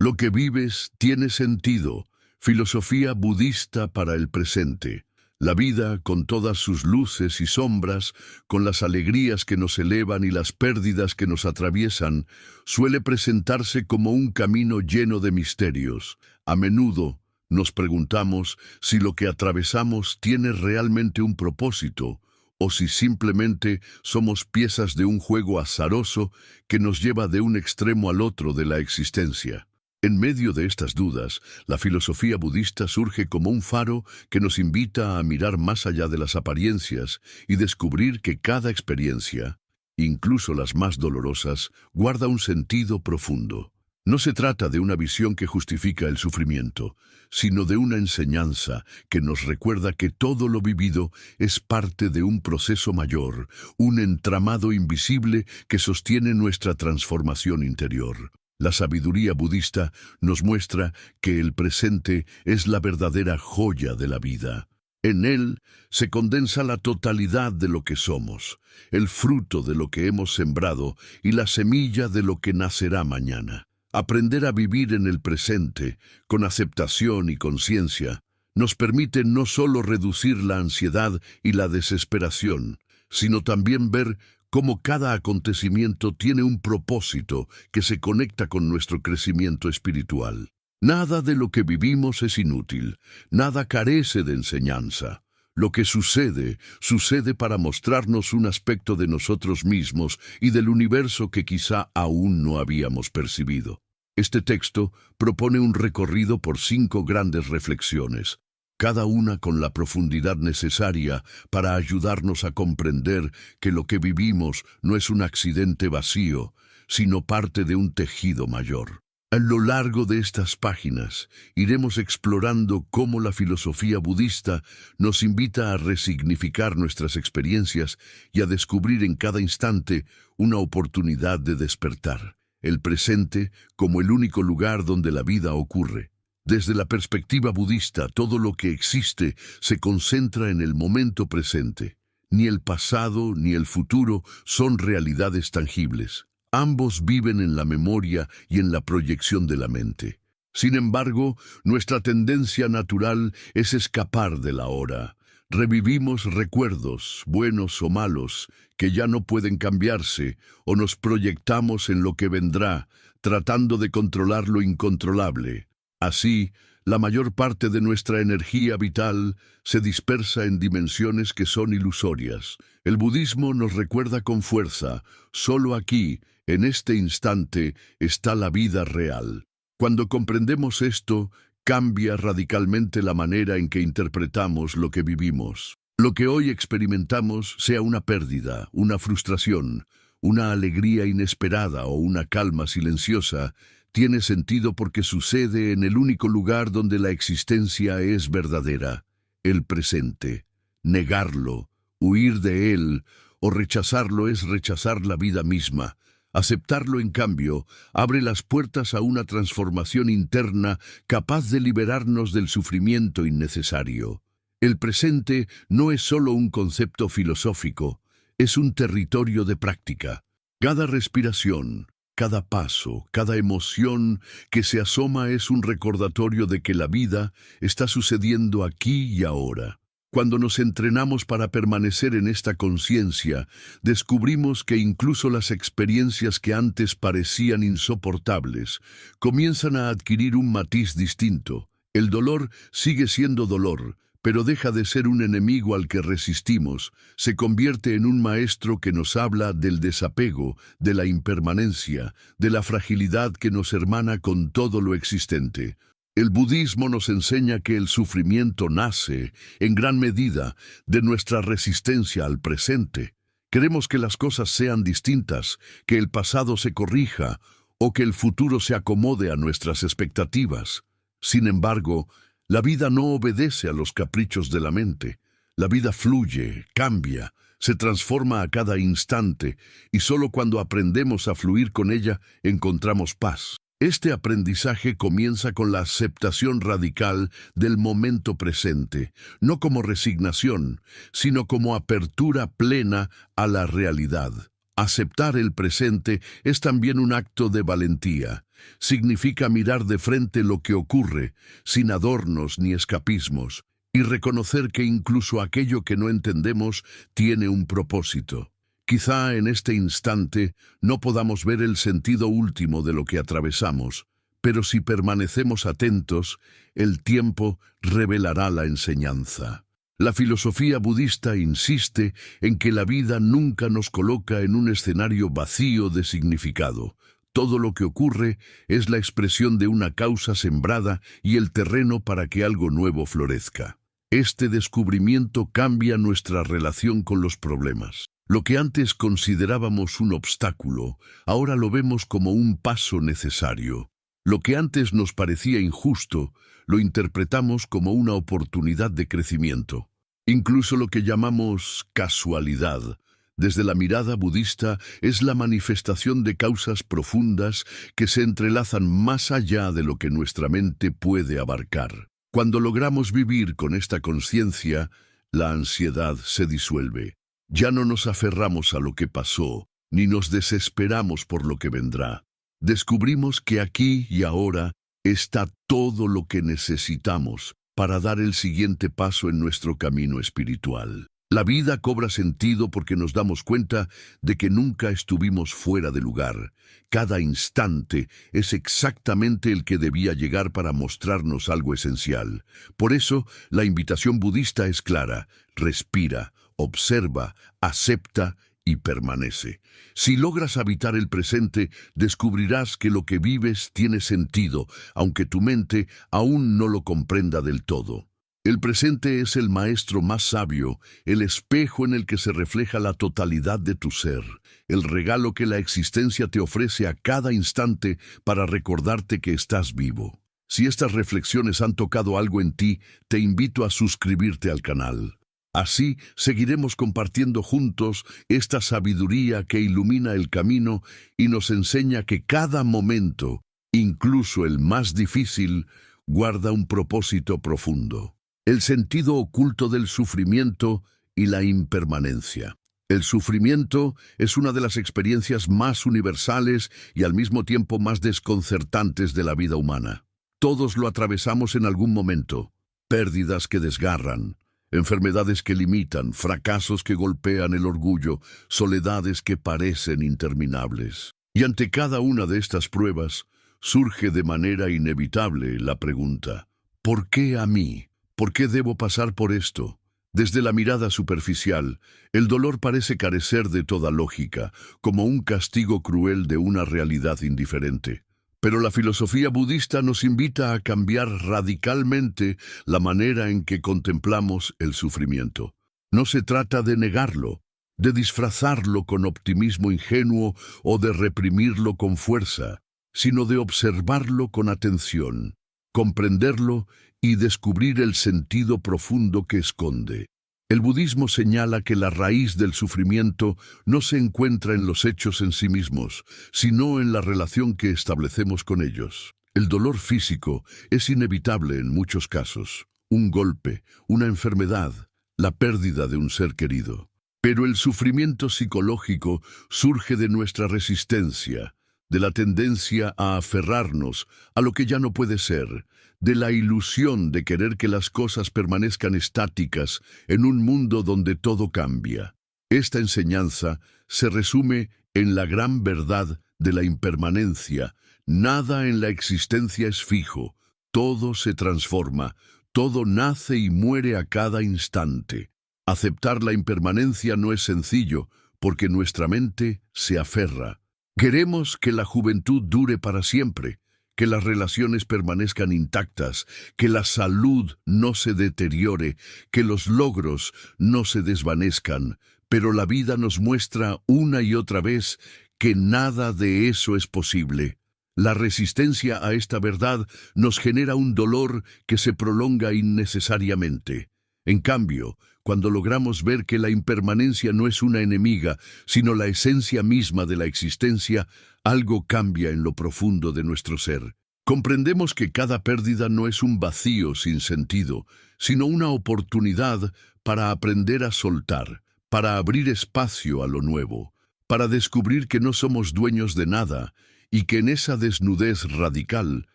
Lo que vives tiene sentido. Filosofía budista para el presente. La vida, con todas sus luces y sombras, con las alegrías que nos elevan y las pérdidas que nos atraviesan, suele presentarse como un camino lleno de misterios. A menudo nos preguntamos si lo que atravesamos tiene realmente un propósito, o si simplemente somos piezas de un juego azaroso que nos lleva de un extremo al otro de la existencia. En medio de estas dudas, la filosofía budista surge como un faro que nos invita a mirar más allá de las apariencias y descubrir que cada experiencia, incluso las más dolorosas, guarda un sentido profundo. No se trata de una visión que justifica el sufrimiento, sino de una enseñanza que nos recuerda que todo lo vivido es parte de un proceso mayor, un entramado invisible que sostiene nuestra transformación interior. La sabiduría budista nos muestra que el presente es la verdadera joya de la vida. En él se condensa la totalidad de lo que somos, el fruto de lo que hemos sembrado y la semilla de lo que nacerá mañana. Aprender a vivir en el presente, con aceptación y conciencia, nos permite no solo reducir la ansiedad y la desesperación, sino también ver cómo cada acontecimiento tiene un propósito que se conecta con nuestro crecimiento espiritual. Nada de lo que vivimos es inútil, nada carece de enseñanza. Lo que sucede, sucede para mostrarnos un aspecto de nosotros mismos y del universo que quizá aún no habíamos percibido. Este texto propone un recorrido por 5 grandes reflexiones, cada una con la profundidad necesaria para ayudarnos a comprender que lo que vivimos no es un accidente vacío, sino parte de un tejido mayor. A lo largo de estas páginas iremos explorando cómo la filosofía budista nos invita a resignificar nuestras experiencias y a descubrir en cada instante una oportunidad de despertar, el presente como el único lugar donde la vida ocurre. Desde la perspectiva budista, todo lo que existe se concentra en el momento presente. Ni el pasado ni el futuro son realidades tangibles. Ambos viven en la memoria y en la proyección de la mente. Sin embargo, nuestra tendencia natural es escapar de la hora. Revivimos recuerdos, buenos o malos, que ya no pueden cambiarse, o nos proyectamos en lo que vendrá, tratando de controlar lo incontrolable. Así, la mayor parte de nuestra energía vital se dispersa en dimensiones que son ilusorias. El budismo nos recuerda con fuerza, solo aquí, en este instante, está la vida real. Cuando comprendemos esto, cambia radicalmente la manera en que interpretamos lo que vivimos. Lo que hoy experimentamos, sea una pérdida, una frustración, una alegría inesperada o una calma silenciosa, tiene sentido porque sucede en el único lugar donde la existencia es verdadera, el presente. Negarlo, huir de él o rechazarlo es rechazar la vida misma. Aceptarlo, en cambio, abre las puertas a una transformación interna capaz de liberarnos del sufrimiento innecesario. El presente no es solo un concepto filosófico, es un territorio de práctica. Cada respiración, cada paso, cada emoción que se asoma es un recordatorio de que la vida está sucediendo aquí y ahora. Cuando nos entrenamos para permanecer en esta conciencia, descubrimos que incluso las experiencias que antes parecían insoportables comienzan a adquirir un matiz distinto. El dolor sigue siendo dolor, pero deja de ser un enemigo al que resistimos, se convierte en un maestro que nos habla del desapego, de la impermanencia, de la fragilidad que nos hermana con todo lo existente. El budismo nos enseña que el sufrimiento nace, en gran medida, de nuestra resistencia al presente. Queremos que las cosas sean distintas, que el pasado se corrija, o que el futuro se acomode a nuestras expectativas. Sin embargo, la vida no obedece a los caprichos de la mente. La vida fluye, cambia, se transforma a cada instante, y solo cuando aprendemos a fluir con ella encontramos paz. Este aprendizaje comienza con la aceptación radical del momento presente, no como resignación, sino como apertura plena a la realidad. Aceptar el presente es también un acto de valentía. Significa mirar de frente lo que ocurre, sin adornos ni escapismos, y reconocer que incluso aquello que no entendemos tiene un propósito. Quizá en este instante no podamos ver el sentido último de lo que atravesamos, pero si permanecemos atentos, el tiempo revelará la enseñanza. La filosofía budista insiste en que la vida nunca nos coloca en un escenario vacío de significado. Todo lo que ocurre es la expresión de una causa sembrada y el terreno para que algo nuevo florezca. Este descubrimiento cambia nuestra relación con los problemas. Lo que antes considerábamos un obstáculo, ahora lo vemos como un paso necesario. Lo que antes nos parecía injusto, lo interpretamos como una oportunidad de crecimiento. Incluso lo que llamamos casualidad, desde la mirada budista, es la manifestación de causas profundas que se entrelazan más allá de lo que nuestra mente puede abarcar. Cuando logramos vivir con esta conciencia, la ansiedad se disuelve. Ya no nos aferramos a lo que pasó, ni nos desesperamos por lo que vendrá. Descubrimos que aquí y ahora está todo lo que necesitamos para dar el siguiente paso en nuestro camino espiritual. La vida cobra sentido porque nos damos cuenta de que nunca estuvimos fuera de lugar. Cada instante es exactamente el que debía llegar para mostrarnos algo esencial. Por eso, la invitación budista es clara: respira, observa, acepta y permanece. Si logras habitar el presente, descubrirás que lo que vives tiene sentido, aunque tu mente aún no lo comprenda del todo. El presente es el maestro más sabio, el espejo en el que se refleja la totalidad de tu ser, el regalo que la existencia te ofrece a cada instante para recordarte que estás vivo. Si estas reflexiones han tocado algo en ti, te invito a suscribirte al canal. Así seguiremos compartiendo juntos esta sabiduría que ilumina el camino y nos enseña que cada momento, incluso el más difícil, guarda un propósito profundo. El sentido oculto del sufrimiento y la impermanencia. El sufrimiento es una de las experiencias más universales y al mismo tiempo más desconcertantes de la vida humana. Todos lo atravesamos en algún momento. Pérdidas que desgarran, enfermedades que limitan, fracasos que golpean el orgullo, soledades que parecen interminables. Y ante cada una de estas pruebas, surge de manera inevitable la pregunta: ¿por qué a mí? ¿Por qué debo pasar por esto? Desde la mirada superficial, el dolor parece carecer de toda lógica, como un castigo cruel de una realidad indiferente. Pero la filosofía budista nos invita a cambiar radicalmente la manera en que contemplamos el sufrimiento. No se trata de negarlo, de disfrazarlo con optimismo ingenuo o de reprimirlo con fuerza, sino de observarlo con atención, comprenderlo y descubrir el sentido profundo que esconde. El budismo señala que la raíz del sufrimiento no se encuentra en los hechos en sí mismos, sino en la relación que establecemos con ellos. El dolor físico es inevitable en muchos casos: un golpe, una enfermedad, la pérdida de un ser querido. Pero el sufrimiento psicológico surge de nuestra resistencia, de la tendencia a aferrarnos a lo que ya no puede ser, de la ilusión de querer que las cosas permanezcan estáticas en un mundo donde todo cambia. Esta enseñanza se resume en la gran verdad de la impermanencia. Nada en la existencia es fijo, todo se transforma, todo nace y muere a cada instante. Aceptar la impermanencia no es sencillo, porque nuestra mente se aferra. Queremos que la juventud dure para siempre, que las relaciones permanezcan intactas, que la salud no se deteriore, que los logros no se desvanezcan, pero la vida nos muestra una y otra vez que nada de eso es posible. La resistencia a esta verdad nos genera un dolor que se prolonga innecesariamente. En cambio, cuando logramos ver que la impermanencia no es una enemiga, sino la esencia misma de la existencia, algo cambia en lo profundo de nuestro ser. Comprendemos que cada pérdida no es un vacío sin sentido, sino una oportunidad para aprender a soltar, para abrir espacio a lo nuevo, para descubrir que no somos dueños de nada y que en esa desnudez radical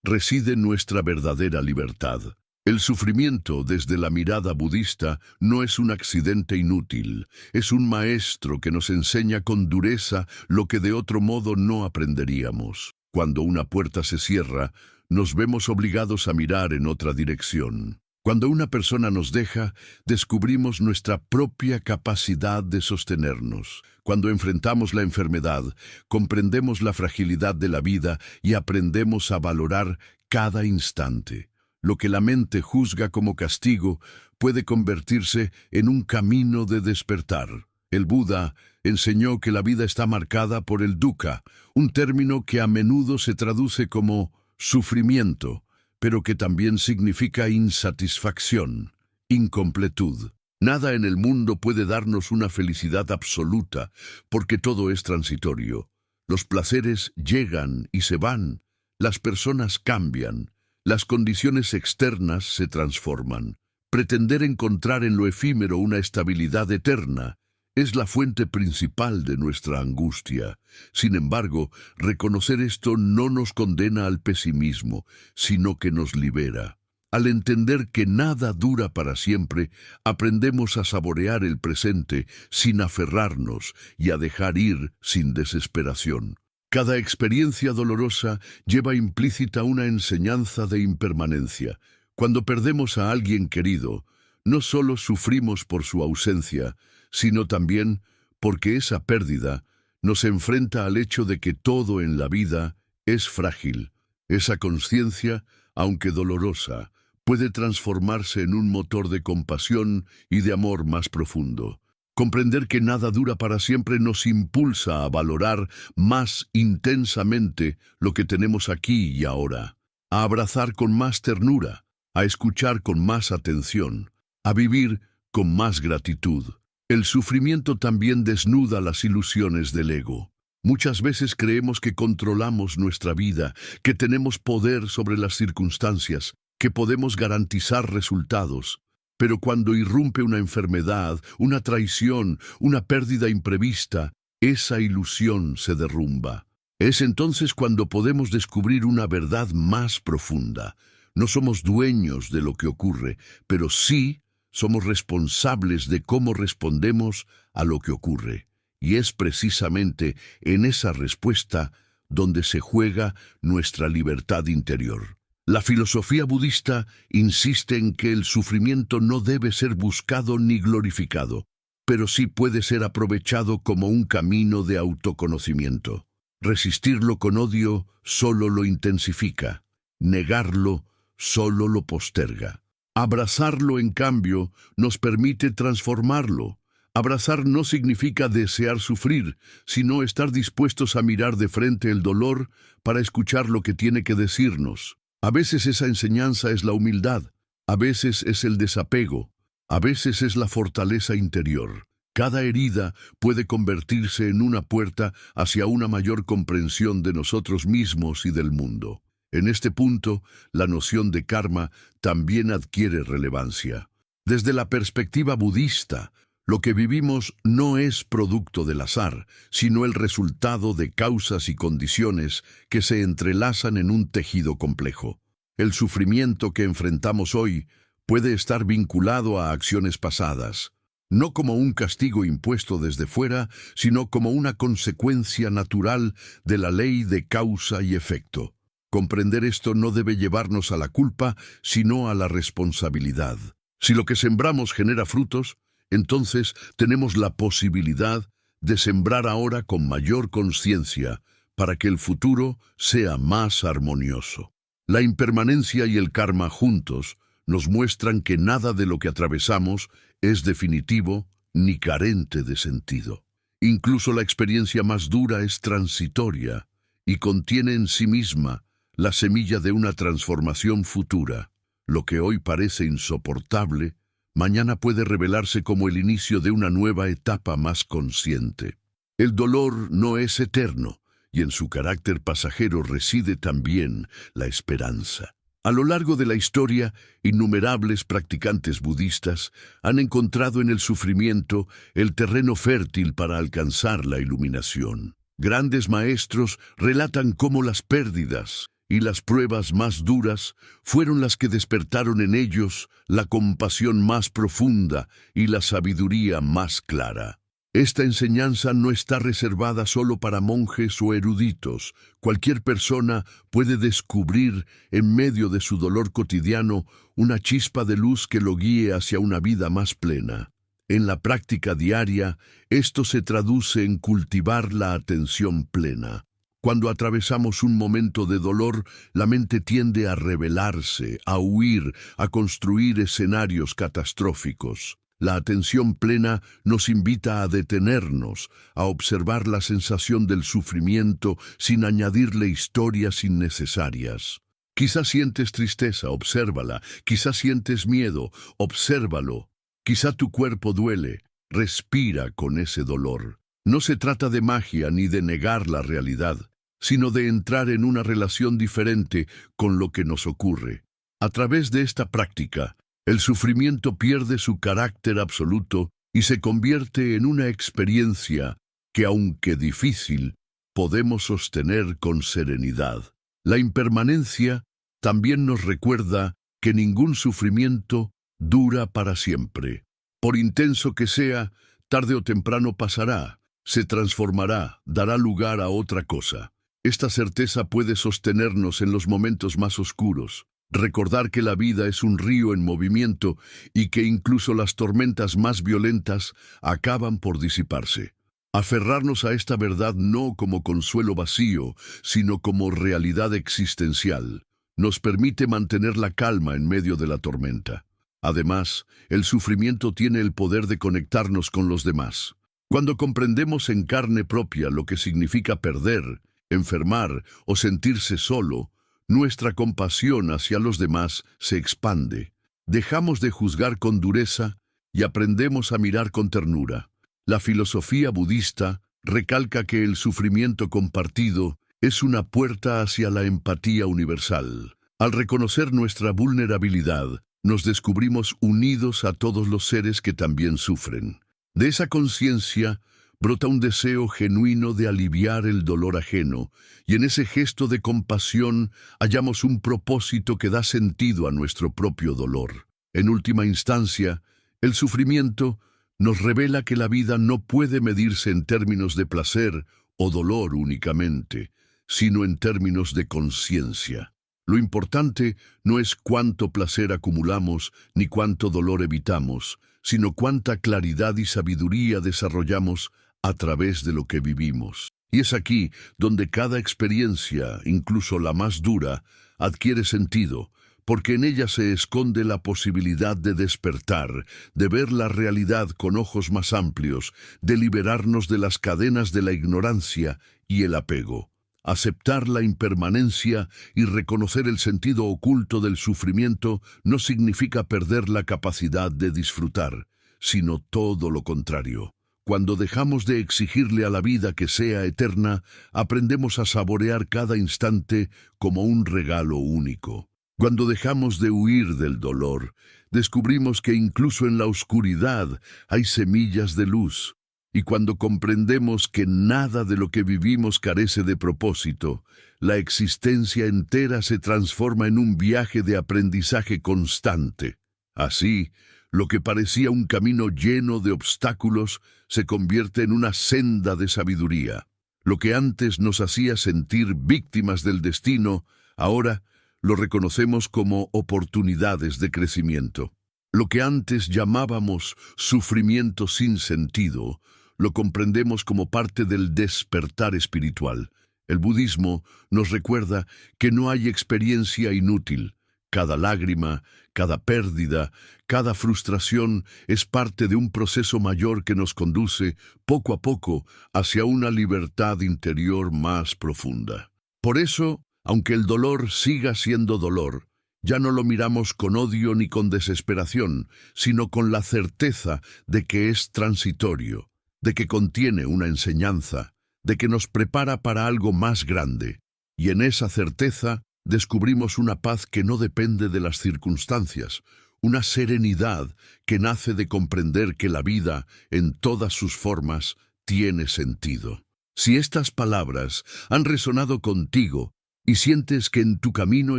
reside nuestra verdadera libertad. El sufrimiento, desde la mirada budista, no es un accidente inútil, es un maestro que nos enseña con dureza lo que de otro modo no aprenderíamos. Cuando una puerta se cierra, nos vemos obligados a mirar en otra dirección. Cuando una persona nos deja, descubrimos nuestra propia capacidad de sostenernos. Cuando enfrentamos la enfermedad, comprendemos la fragilidad de la vida y aprendemos a valorar cada instante. Lo que la mente juzga como castigo puede convertirse en un camino de despertar. El Buda enseñó que la vida está marcada por el dukkha, un término que a menudo se traduce como sufrimiento, pero que también significa insatisfacción, incompletud. Nada en el mundo puede darnos una felicidad absoluta, porque todo es transitorio. Los placeres llegan y se van, las personas cambian, las condiciones externas se transforman. Pretender encontrar en lo efímero una estabilidad eterna es la fuente principal de nuestra angustia. Sin embargo, reconocer esto no nos condena al pesimismo, sino que nos libera. Al entender que nada dura para siempre, aprendemos a saborear el presente sin aferrarnos y a dejar ir sin desesperación. Cada experiencia dolorosa lleva implícita una enseñanza de impermanencia. Cuando perdemos a alguien querido, no solo sufrimos por su ausencia, sino también porque esa pérdida nos enfrenta al hecho de que todo en la vida es frágil. Esa conciencia, aunque dolorosa, puede transformarse en un motor de compasión y de amor más profundo. Comprender que nada dura para siempre nos impulsa a valorar más intensamente lo que tenemos aquí y ahora, a abrazar con más ternura, a escuchar con más atención, a vivir con más gratitud. El sufrimiento también desnuda las ilusiones del ego. Muchas veces creemos que controlamos nuestra vida, que tenemos poder sobre las circunstancias, que podemos garantizar resultados. Pero cuando irrumpe una enfermedad, una traición, una pérdida imprevista, esa ilusión se derrumba. Es entonces cuando podemos descubrir una verdad más profunda. No somos dueños de lo que ocurre, pero sí somos responsables de cómo respondemos a lo que ocurre. Y es precisamente en esa respuesta donde se juega nuestra libertad interior. La filosofía budista insiste en que el sufrimiento no debe ser buscado ni glorificado, pero sí puede ser aprovechado como un camino de autoconocimiento. Resistirlo con odio solo lo intensifica, negarlo solo lo posterga. Abrazarlo, en cambio, nos permite transformarlo. Abrazar no significa desear sufrir, sino estar dispuestos a mirar de frente el dolor para escuchar lo que tiene que decirnos. A veces esa enseñanza es la humildad, a veces es el desapego, a veces es la fortaleza interior. Cada herida puede convertirse en una puerta hacia una mayor comprensión de nosotros mismos y del mundo. En este punto, la noción de karma también adquiere relevancia. Desde la perspectiva budista, lo que vivimos no es producto del azar, sino el resultado de causas y condiciones que se entrelazan en un tejido complejo. El sufrimiento que enfrentamos hoy puede estar vinculado a acciones pasadas, no como un castigo impuesto desde fuera, sino como una consecuencia natural de la ley de causa y efecto. Comprender esto no debe llevarnos a la culpa, sino a la responsabilidad. Si lo que sembramos genera frutos, entonces tenemos la posibilidad de sembrar ahora con mayor conciencia para que el futuro sea más armonioso. La impermanencia y el karma juntos nos muestran que nada de lo que atravesamos es definitivo ni carente de sentido. Incluso la experiencia más dura es transitoria y contiene en sí misma la semilla de una transformación futura. Lo que hoy parece insoportable, mañana puede revelarse como el inicio de una nueva etapa más consciente. El dolor no es eterno, y en su carácter pasajero reside también la esperanza. A lo largo de la historia, innumerables practicantes budistas han encontrado en el sufrimiento el terreno fértil para alcanzar la iluminación. Grandes maestros relatan cómo las pérdidas y las pruebas más duras fueron las que despertaron en ellos la compasión más profunda y la sabiduría más clara. Esta enseñanza no está reservada solo para monjes o eruditos. Cualquier persona puede descubrir en medio de su dolor cotidiano una chispa de luz que lo guíe hacia una vida más plena. En la práctica diaria, esto se traduce en cultivar la atención plena. Cuando atravesamos un momento de dolor, la mente tiende a rebelarse, a huir, a construir escenarios catastróficos. La atención plena nos invita a detenernos, a observar la sensación del sufrimiento sin añadirle historias innecesarias. Quizás sientes tristeza, obsérvala. Quizás sientes miedo, obsérvalo. Quizá tu cuerpo duele, respira con ese dolor. No se trata de magia ni de negar la realidad, sino de entrar en una relación diferente con lo que nos ocurre. A través de esta práctica, el sufrimiento pierde su carácter absoluto y se convierte en una experiencia que, aunque difícil, podemos sostener con serenidad. La impermanencia también nos recuerda que ningún sufrimiento dura para siempre. Por intenso que sea, tarde o temprano pasará, se transformará, dará lugar a otra cosa. Esta certeza puede sostenernos en los momentos más oscuros. Recordar que la vida es un río en movimiento y que incluso las tormentas más violentas acaban por disiparse. Aferrarnos a esta verdad no como consuelo vacío, sino como realidad existencial, nos permite mantener la calma en medio de la tormenta. Además, el sufrimiento tiene el poder de conectarnos con los demás. Cuando comprendemos en carne propia lo que significa perder, enfermar o sentirse solo, nuestra compasión hacia los demás se expande. Dejamos de juzgar con dureza y aprendemos a mirar con ternura. La filosofía budista recalca que el sufrimiento compartido es una puerta hacia la empatía universal. Al reconocer nuestra vulnerabilidad, nos descubrimos unidos a todos los seres que también sufren. De esa conciencia brota un deseo genuino de aliviar el dolor ajeno, y en ese gesto de compasión hallamos un propósito que da sentido a nuestro propio dolor. En última instancia, el sufrimiento nos revela que la vida no puede medirse en términos de placer o dolor únicamente, sino en términos de conciencia. Lo importante no es cuánto placer acumulamos ni cuánto dolor evitamos, sino cuánta claridad y sabiduría desarrollamos a través de lo que vivimos. Y es aquí donde cada experiencia, incluso la más dura, adquiere sentido, porque en ella se esconde la posibilidad de despertar, de ver la realidad con ojos más amplios, de liberarnos de las cadenas de la ignorancia y el apego. Aceptar la impermanencia y reconocer el sentido oculto del sufrimiento no significa perder la capacidad de disfrutar, sino todo lo contrario. Cuando dejamos de exigirle a la vida que sea eterna, aprendemos a saborear cada instante como un regalo único. Cuando dejamos de huir del dolor, descubrimos que incluso en la oscuridad hay semillas de luz. Y cuando comprendemos que nada de lo que vivimos carece de propósito, la existencia entera se transforma en un viaje de aprendizaje constante. Así, lo que parecía un camino lleno de obstáculos se convierte en una senda de sabiduría. Lo que antes nos hacía sentir víctimas del destino, ahora lo reconocemos como oportunidades de crecimiento. Lo que antes llamábamos sufrimiento sin sentido, lo comprendemos como parte del despertar espiritual. El budismo nos recuerda que no hay experiencia inútil. Cada lágrima, cada pérdida, cada frustración es parte de un proceso mayor que nos conduce, poco a poco, hacia una libertad interior más profunda. Por eso, aunque el dolor siga siendo dolor, ya no lo miramos con odio ni con desesperación, sino con la certeza de que es transitorio, de que contiene una enseñanza, de que nos prepara para algo más grande. Y en esa certeza descubrimos una paz que no depende de las circunstancias, una serenidad que nace de comprender que la vida, en todas sus formas, tiene sentido. Si estas palabras han resonado contigo y sientes que en tu camino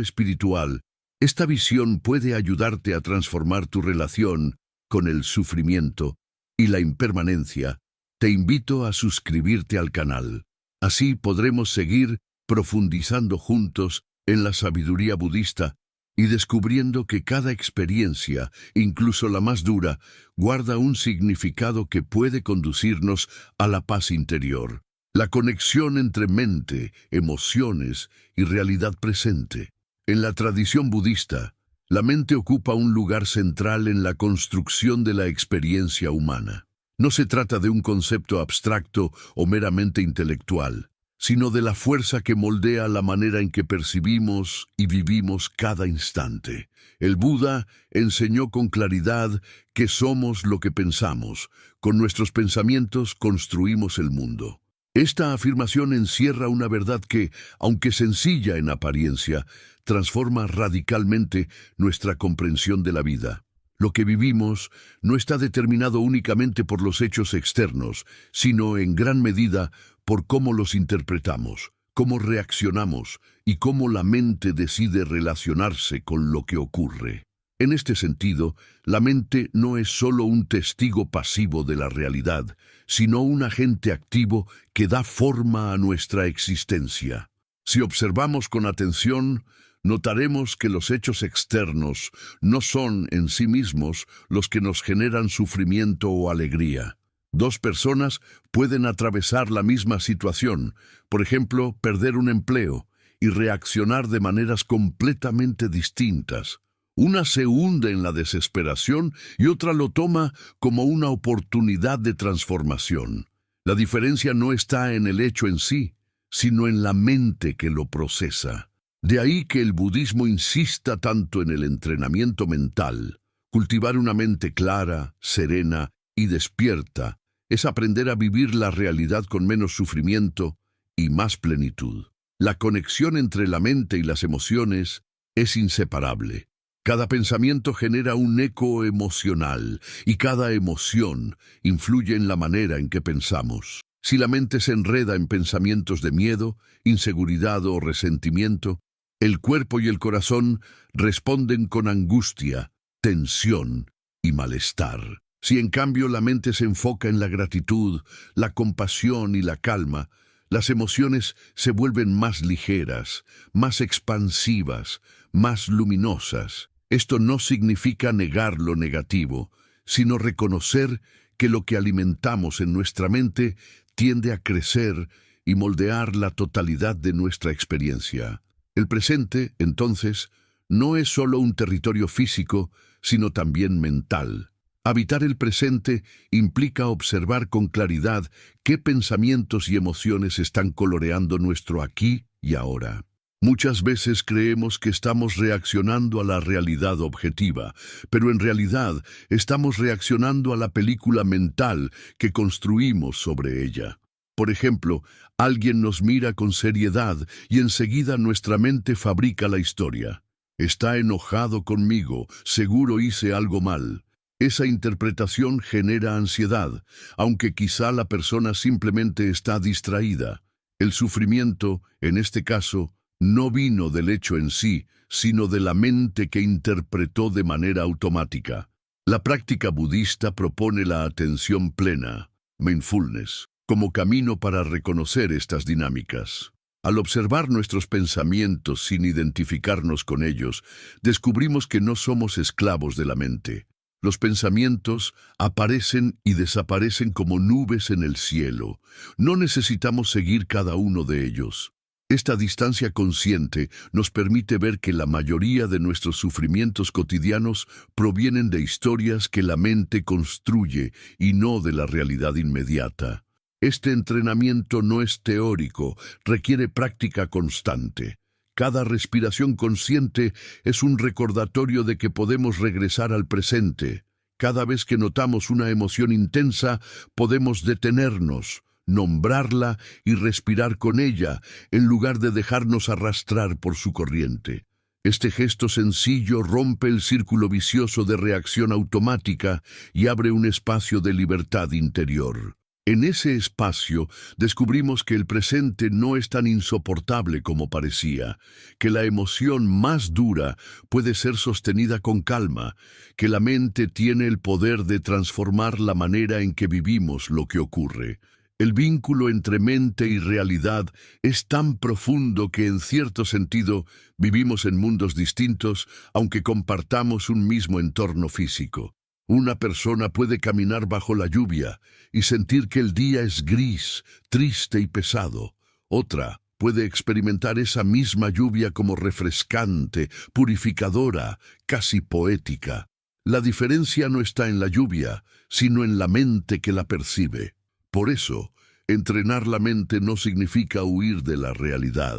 espiritual esta visión puede ayudarte a transformar tu relación con el sufrimiento y la impermanencia, te invito a suscribirte al canal. Así podremos seguir profundizando juntos en la sabiduría budista y descubriendo que cada experiencia, incluso la más dura, guarda un significado que puede conducirnos a la paz interior. La conexión entre mente, emociones y realidad presente. En la tradición budista, la mente ocupa un lugar central en la construcción de la experiencia humana. No se trata de un concepto abstracto o meramente intelectual, sino de la fuerza que moldea la manera en que percibimos y vivimos cada instante. El Buda enseñó con claridad que somos lo que pensamos. Con nuestros pensamientos construimos el mundo. Esta afirmación encierra una verdad que, aunque sencilla en apariencia, transforma radicalmente nuestra comprensión de la vida. Lo que vivimos no está determinado únicamente por los hechos externos, sino en gran medida por cómo los interpretamos, cómo reaccionamos y cómo la mente decide relacionarse con lo que ocurre. En este sentido, la mente no es solo un testigo pasivo de la realidad, sino un agente activo que da forma a nuestra existencia. Si observamos con atención, notaremos que los hechos externos no son en sí mismos los que nos generan sufrimiento o alegría. Dos personas pueden atravesar la misma situación, por ejemplo, perder un empleo, y reaccionar de maneras completamente distintas. Una se hunde en la desesperación y otra lo toma como una oportunidad de transformación. La diferencia no está en el hecho en sí, sino en la mente que lo procesa. De ahí que el budismo insista tanto en el entrenamiento mental. Cultivar una mente clara, serena y despierta es aprender a vivir la realidad con menos sufrimiento y más plenitud. La conexión entre la mente y las emociones es inseparable. Cada pensamiento genera un eco emocional y cada emoción influye en la manera en que pensamos. Si la mente se enreda en pensamientos de miedo, inseguridad o resentimiento, el cuerpo y el corazón responden con angustia, tensión y malestar. Si en cambio la mente se enfoca en la gratitud, la compasión y la calma, las emociones se vuelven más ligeras, más expansivas, más luminosas. Esto no significa negar lo negativo, sino reconocer que lo que alimentamos en nuestra mente tiende a crecer y moldear la totalidad de nuestra experiencia. El presente, entonces, no es solo un territorio físico, sino también mental. Habitar el presente implica observar con claridad qué pensamientos y emociones están coloreando nuestro aquí y ahora. Muchas veces creemos que estamos reaccionando a la realidad objetiva, pero en realidad estamos reaccionando a la película mental que construimos sobre ella. Por ejemplo, alguien nos mira con seriedad y enseguida nuestra mente fabrica la historia. Está enojado conmigo, seguro hice algo mal. Esa interpretación genera ansiedad, aunque quizá la persona simplemente está distraída. El sufrimiento, en este caso, no vino del hecho en sí, sino de la mente que interpretó de manera automática. La práctica budista propone la atención plena, mindfulness, como camino para reconocer estas dinámicas. Al observar nuestros pensamientos sin identificarnos con ellos, descubrimos que no somos esclavos de la mente. Los pensamientos aparecen y desaparecen como nubes en el cielo. No necesitamos seguir cada uno de ellos. Esta distancia consciente nos permite ver que la mayoría de nuestros sufrimientos cotidianos provienen de historias que la mente construye y no de la realidad inmediata. Este entrenamiento no es teórico, requiere práctica constante. Cada respiración consciente es un recordatorio de que podemos regresar al presente. Cada vez que notamos una emoción intensa, podemos detenernos, nombrarla y respirar con ella, en lugar de dejarnos arrastrar por su corriente. Este gesto sencillo rompe el círculo vicioso de reacción automática y abre un espacio de libertad interior. En ese espacio descubrimos que el presente no es tan insoportable como parecía, que la emoción más dura puede ser sostenida con calma, que la mente tiene el poder de transformar la manera en que vivimos lo que ocurre. El vínculo entre mente y realidad es tan profundo que en cierto sentido vivimos en mundos distintos, aunque compartamos un mismo entorno físico. Una persona puede caminar bajo la lluvia y sentir que el día es gris, triste y pesado. Otra puede experimentar esa misma lluvia como refrescante, purificadora, casi poética. La diferencia no está en la lluvia, sino en la mente que la percibe. Por eso, entrenar la mente no significa huir de la realidad,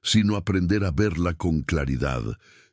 sino aprender a verla con claridad,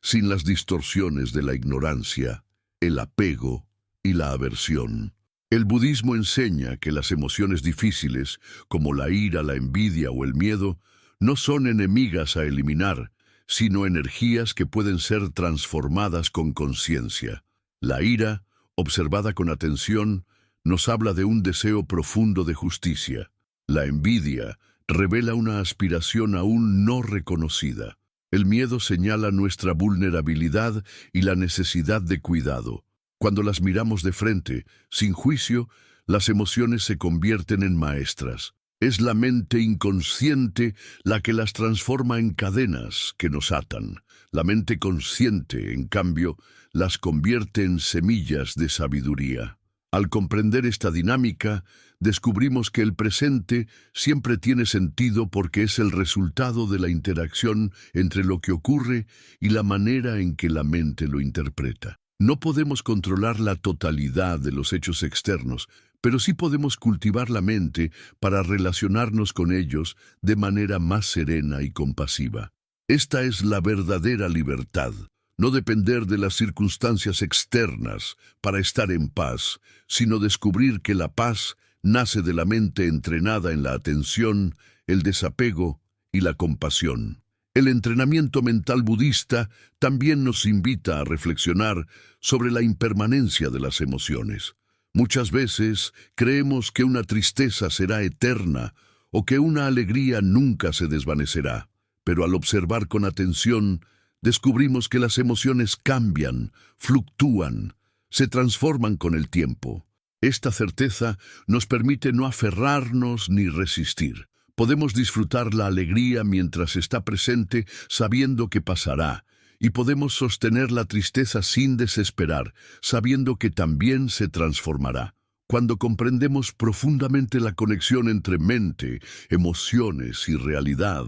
sin las distorsiones de la ignorancia, el apego y la aversión. El budismo enseña que las emociones difíciles, como la ira, la envidia o el miedo, no son enemigas a eliminar, sino energías que pueden ser transformadas con conciencia. La ira, observada con atención, nos habla de un deseo profundo de justicia. La envidia revela una aspiración aún no reconocida. El miedo señala nuestra vulnerabilidad y la necesidad de cuidado. Cuando las miramos de frente, sin juicio, las emociones se convierten en maestras. Es la mente inconsciente la que las transforma en cadenas que nos atan. La mente consciente, en cambio, las convierte en semillas de sabiduría. Al comprender esta dinámica, descubrimos que el presente siempre tiene sentido porque es el resultado de la interacción entre lo que ocurre y la manera en que la mente lo interpreta. No podemos controlar la totalidad de los hechos externos, pero sí podemos cultivar la mente para relacionarnos con ellos de manera más serena y compasiva. Esta es la verdadera libertad, no depender de las circunstancias externas para estar en paz, sino descubrir que la paz nace de la mente entrenada en la atención, el desapego y la compasión. El entrenamiento mental budista también nos invita a reflexionar sobre la impermanencia de las emociones. Muchas veces creemos que una tristeza será eterna o que una alegría nunca se desvanecerá, pero al observar con atención, descubrimos que las emociones cambian, fluctúan, se transforman con el tiempo. Esta certeza nos permite no aferrarnos ni resistir. Podemos disfrutar la alegría mientras está presente sabiendo que pasará, y podemos sostener la tristeza sin desesperar, sabiendo que también se transformará. Cuando comprendemos profundamente la conexión entre mente, emociones y realidad,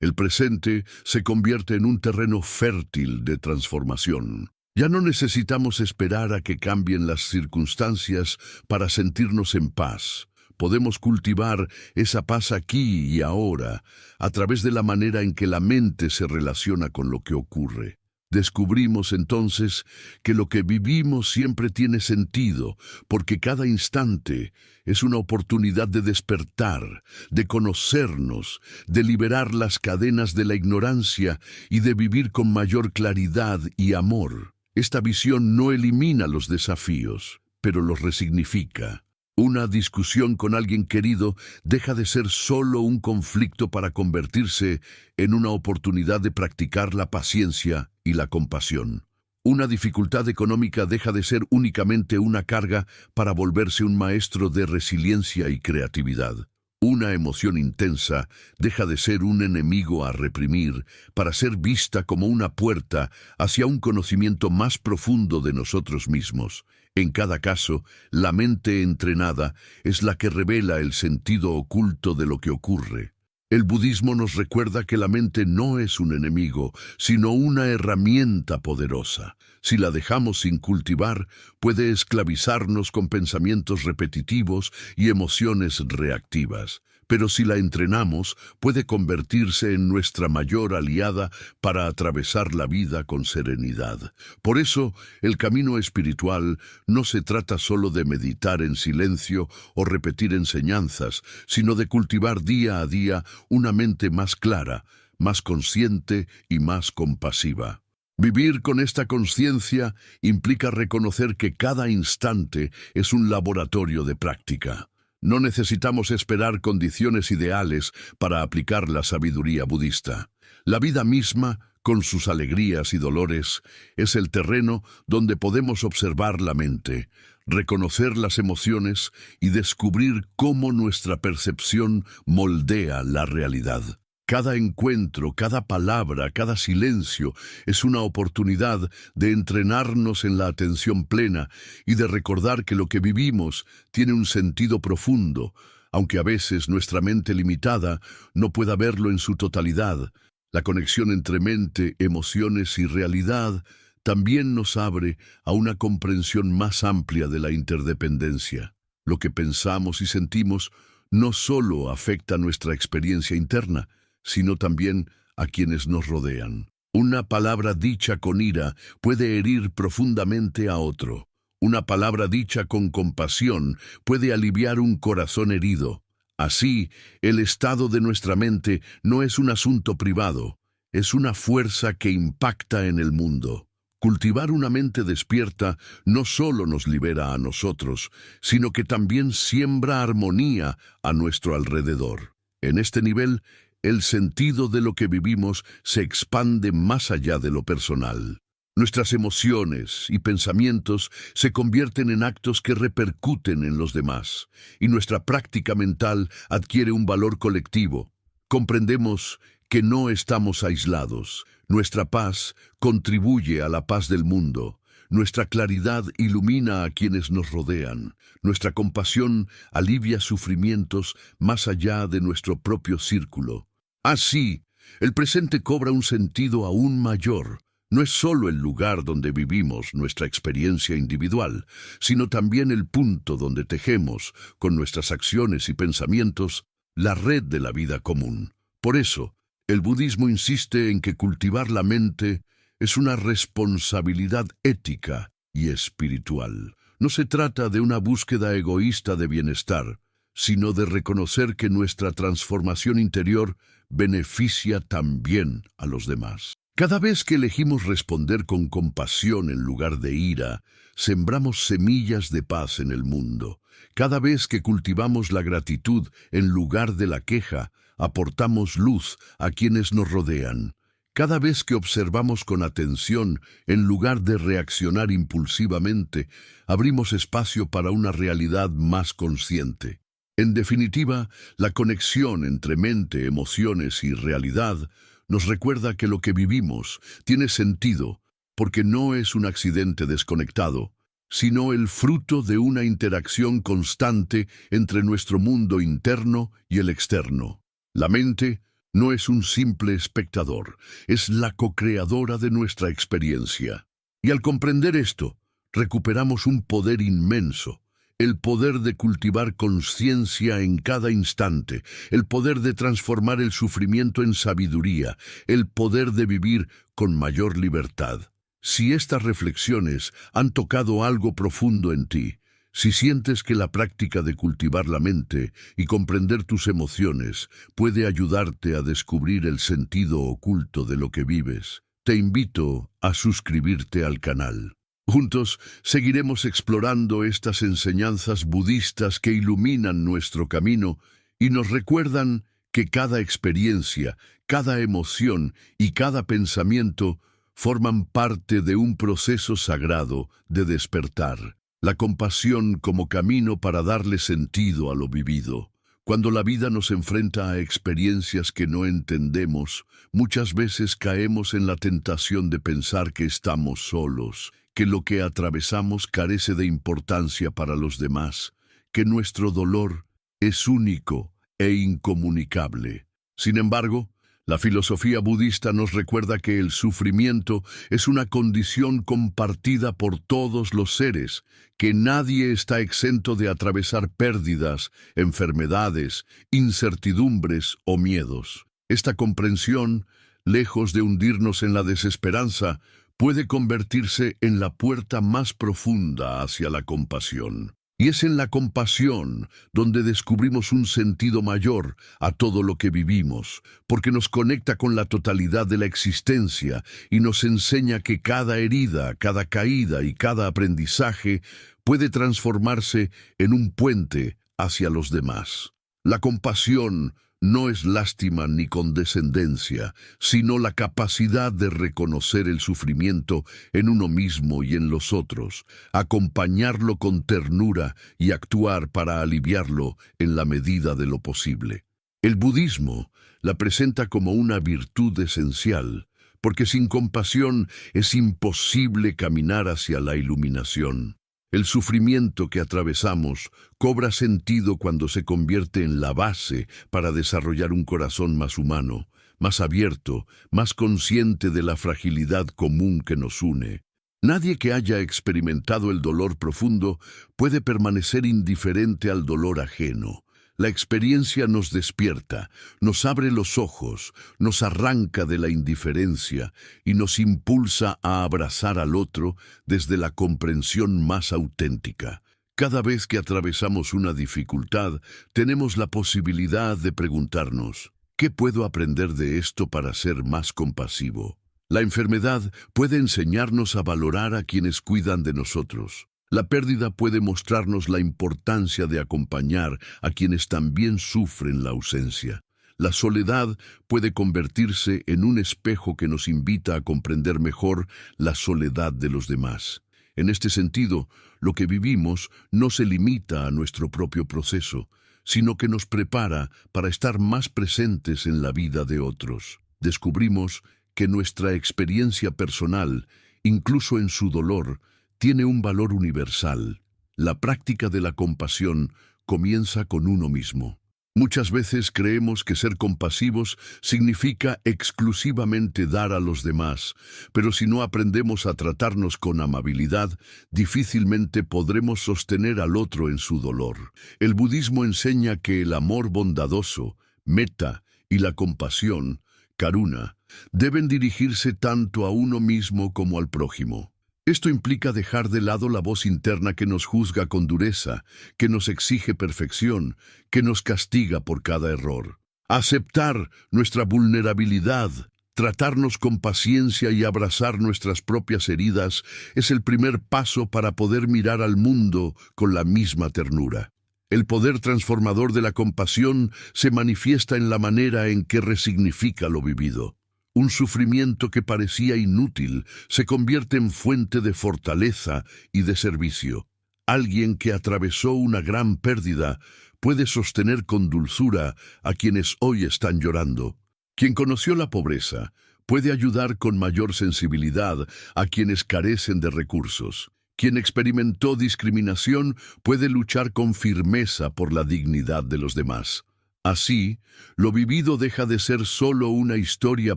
el presente se convierte en un terreno fértil de transformación. Ya no necesitamos esperar a que cambien las circunstancias para sentirnos en paz. Podemos cultivar esa paz aquí y ahora, a través de la manera en que la mente se relaciona con lo que ocurre. Descubrimos entonces que lo que vivimos siempre tiene sentido, porque cada instante es una oportunidad de despertar, de conocernos, de liberar las cadenas de la ignorancia y de vivir con mayor claridad y amor. Esta visión no elimina los desafíos, pero los resignifica. Una discusión con alguien querido deja de ser solo un conflicto para convertirse en una oportunidad de practicar la paciencia y la compasión. Una dificultad económica deja de ser únicamente una carga para volverse un maestro de resiliencia y creatividad. Una emoción intensa deja de ser un enemigo a reprimir para ser vista como una puerta hacia un conocimiento más profundo de nosotros mismos. En cada caso, la mente entrenada es la que revela el sentido oculto de lo que ocurre. El budismo nos recuerda que la mente no es un enemigo, sino una herramienta poderosa. Si la dejamos sin cultivar, puede esclavizarnos con pensamientos repetitivos y emociones reactivas. Pero si la entrenamos, puede convertirse en nuestra mayor aliada para atravesar la vida con serenidad. Por eso, el camino espiritual no se trata solo de meditar en silencio o repetir enseñanzas, sino de cultivar día a día una mente más clara, más consciente y más compasiva. Vivir con esta conciencia implica reconocer que cada instante es un laboratorio de práctica. No necesitamos esperar condiciones ideales para aplicar la sabiduría budista. La vida misma, con sus alegrías y dolores, es el terreno donde podemos observar la mente, reconocer las emociones y descubrir cómo nuestra percepción moldea la realidad. Cada encuentro, cada palabra, cada silencio es una oportunidad de entrenarnos en la atención plena y de recordar que lo que vivimos tiene un sentido profundo, aunque a veces nuestra mente limitada no pueda verlo en su totalidad. La conexión entre mente, emociones y realidad también nos abre a una comprensión más amplia de la interdependencia. Lo que pensamos y sentimos no solo afecta nuestra experiencia interna, sino también a quienes nos rodean. Una palabra dicha con ira puede herir profundamente a otro. Una palabra dicha con compasión puede aliviar un corazón herido. Así, el estado de nuestra mente no es un asunto privado, es una fuerza que impacta en el mundo. Cultivar una mente despierta no solo nos libera a nosotros, sino que también siembra armonía a nuestro alrededor. En este nivel, el sentido de lo que vivimos se expande más allá de lo personal. Nuestras emociones y pensamientos se convierten en actos que repercuten en los demás, y nuestra práctica mental adquiere un valor colectivo. Comprendemos que no estamos aislados. Nuestra paz contribuye a la paz del mundo. Nuestra claridad ilumina a quienes nos rodean. Nuestra compasión alivia sufrimientos más allá de nuestro propio círculo. Así, el presente cobra un sentido aún mayor. No es solo el lugar donde vivimos nuestra experiencia individual, sino también el punto donde tejemos, con nuestras acciones y pensamientos, la red de la vida común. Por eso, el budismo insiste en que cultivar la mente es una responsabilidad ética y espiritual. No se trata de una búsqueda egoísta de bienestar, sino de reconocer que nuestra transformación interior beneficia también a los demás. Cada vez que elegimos responder con compasión en lugar de ira, sembramos semillas de paz en el mundo. Cada vez que cultivamos la gratitud en lugar de la queja, aportamos luz a quienes nos rodean. Cada vez que observamos con atención, en lugar de reaccionar impulsivamente, abrimos espacio para una realidad más consciente. En definitiva, la conexión entre mente, emociones y realidad nos recuerda que lo que vivimos tiene sentido porque no es un accidente desconectado, sino el fruto de una interacción constante entre nuestro mundo interno y el externo. La mente no es un simple espectador, es la co-creadora de nuestra experiencia. Y al comprender esto, recuperamos un poder inmenso, el poder de cultivar conciencia en cada instante, el poder de transformar el sufrimiento en sabiduría, el poder de vivir con mayor libertad. Si estas reflexiones han tocado algo profundo en ti, si sientes que la práctica de cultivar la mente y comprender tus emociones puede ayudarte a descubrir el sentido oculto de lo que vives, te invito a suscribirte al canal. Juntos seguiremos explorando estas enseñanzas budistas que iluminan nuestro camino y nos recuerdan que cada experiencia, cada emoción y cada pensamiento forman parte de un proceso sagrado de despertar. La compasión como camino para darle sentido a lo vivido. Cuando la vida nos enfrenta a experiencias que no entendemos, muchas veces caemos en la tentación de pensar que estamos solos, que lo que atravesamos carece de importancia para los demás, que nuestro dolor es único e incomunicable. Sin embargo, la filosofía budista nos recuerda que el sufrimiento es una condición compartida por todos los seres, que nadie está exento de atravesar pérdidas, enfermedades, incertidumbres o miedos. Esta comprensión, lejos de hundirnos en la desesperanza, puede convertirse en la puerta más profunda hacia la compasión. Y es en la compasión donde descubrimos un sentido mayor a todo lo que vivimos, porque nos conecta con la totalidad de la existencia y nos enseña que cada herida, cada caída y cada aprendizaje puede transformarse en un puente hacia los demás. La compasión no es lástima ni condescendencia, sino la capacidad de reconocer el sufrimiento en uno mismo y en los otros, acompañarlo con ternura y actuar para aliviarlo en la medida de lo posible. El budismo la presenta como una virtud esencial, porque sin compasión es imposible caminar hacia la iluminación. El sufrimiento que atravesamos cobra sentido cuando se convierte en la base para desarrollar un corazón más humano, más abierto, más consciente de la fragilidad común que nos une. Nadie que haya experimentado el dolor profundo puede permanecer indiferente al dolor ajeno. La experiencia nos despierta, nos abre los ojos, nos arranca de la indiferencia y nos impulsa a abrazar al otro desde la comprensión más auténtica. Cada vez que atravesamos una dificultad, tenemos la posibilidad de preguntarnos, ¿qué puedo aprender de esto para ser más compasivo? La enfermedad puede enseñarnos a valorar a quienes cuidan de nosotros. La pérdida puede mostrarnos la importancia de acompañar a quienes también sufren la ausencia. La soledad puede convertirse en un espejo que nos invita a comprender mejor la soledad de los demás. En este sentido, lo que vivimos no se limita a nuestro propio proceso, sino que nos prepara para estar más presentes en la vida de otros. Descubrimos que nuestra experiencia personal, incluso en su dolor, tiene un valor universal. La práctica de la compasión comienza con uno mismo. Muchas veces creemos que ser compasivos significa exclusivamente dar a los demás, pero si no aprendemos a tratarnos con amabilidad, difícilmente podremos sostener al otro en su dolor. El budismo enseña que el amor bondadoso, metta, y la compasión, karuna, deben dirigirse tanto a uno mismo como al prójimo. Esto implica dejar de lado la voz interna que nos juzga con dureza, que nos exige perfección, que nos castiga por cada error. Aceptar nuestra vulnerabilidad, tratarnos con paciencia y abrazar nuestras propias heridas es el primer paso para poder mirar al mundo con la misma ternura. El poder transformador de la compasión se manifiesta en la manera en que resignifica lo vivido. Un sufrimiento que parecía inútil se convierte en fuente de fortaleza y de servicio. Alguien que atravesó una gran pérdida puede sostener con dulzura a quienes hoy están llorando. Quien conoció la pobreza puede ayudar con mayor sensibilidad a quienes carecen de recursos. Quien experimentó discriminación puede luchar con firmeza por la dignidad de los demás. Así, lo vivido deja de ser solo una historia